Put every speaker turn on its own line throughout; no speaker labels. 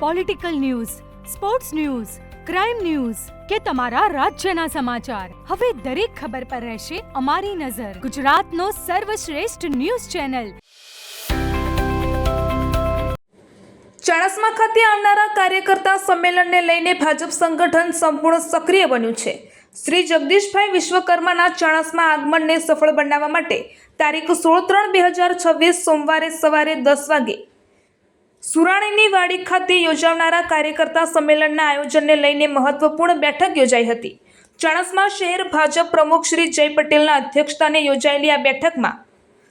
Political news, sports news, crime news કે તમારા રાજ્યના સમાચાર, હવે દરેક ખબર પર રહેશે અમારી નજર. ગુજરાતનો સર્વશ્રેષ્ઠ ન્યૂઝ ચેનલ.
ચાણસ્મા ખાતે આવનારા કાર્યકર્તા સંમેલનને લઈને ભાજપ સંગઠન સંપૂર્ણ સક્રિય બન્યું છે. શ્રી જગદીશભાઈ વિશ્વકર્માના ચાણસ્મા આગમનને સફળ બનાવવા માટે તારીખ 16/3/2026 સોમવારે સવારે 10 વાગે સુરાણીની વાડી ખાતે યોજાનારા કાર્યકર્તા સંમેલનના આયોજનને લઈને મહત્વપૂર્ણ બેઠક યોજાઈ હતી. ચાણસ્મા શહેર ભાજપ પ્રમુખ શ્રી જય પટેલના અધ્યક્ષસ્થાને યોજાયેલી આ બેઠકમાં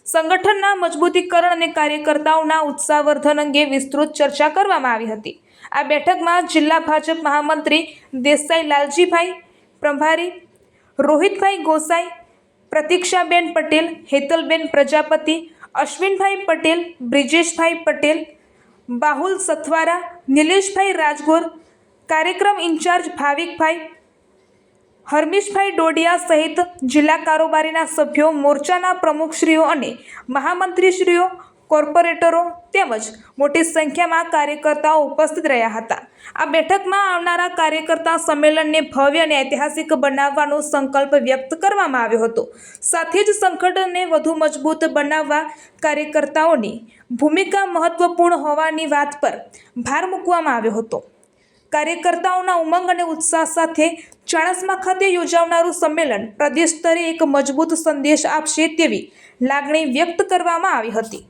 સંગઠનના મજબૂતીકરણ અને કાર્યકર્તાઓના ઉત્સાહવર્ધન અંગે વિસ્તૃત ચર્ચા કરવામાં આવી હતી. આ બેઠકમાં જિલ્લા ભાજપ મહામંત્રી દેસાઈ લાલજીભાઈ, પ્રભારી રોહિતભાઈ ગોસાઈ, પ્રતીક્ષાબેન પટેલ, હેતલબેન પ્રજાપતિ, અશ્વિનભાઈ પટેલ, બ્રિજેશભાઈ પટેલ, બાહુલ સથવારા, નિલેશભાઈ રાજગોર, કાર્યક્રમ ઇન્ચાર્જ ભાવિકભાઈ, હરમીશભાઈ ડોડિયા સહિત જિલ્લા કારોબારીના સભ્યો, મોરચાના પ્રમુખશ્રીઓ અને મહામંત્રીશ્રીઓ, કોર્પોરેટરો તેમજ મોટી સંખ્યામાં કાર્યકર્તાઓ ઉપસ્થિત રહ્યા હતા. આ બેઠકમાં આવનારા કાર્યકર્તા સંમેલનને ભવ્ય અને ઐતિહાસિક બનાવવાનો સંકલ્પ વ્યક્ત કરવામાં આવ્યો હતો. સાથે જ સંગઠનને વધુ મજબૂત બનાવવા કાર્યકર્તાઓની ભૂમિકા મહત્વપૂર્ણ હોવાની વાત પર ભાર મૂકવામાં આવ્યો હતો. કાર્યકર્તાઓના ઉમંગ અને ઉત્સાહ સાથે ચાણસ્મા ખાતે યોજાનારું સંમેલન પ્રદેશ સ્તરે એક મજબૂત સંદેશ આપશે તેવી લાગણી વ્યક્ત કરવામાં આવી હતી.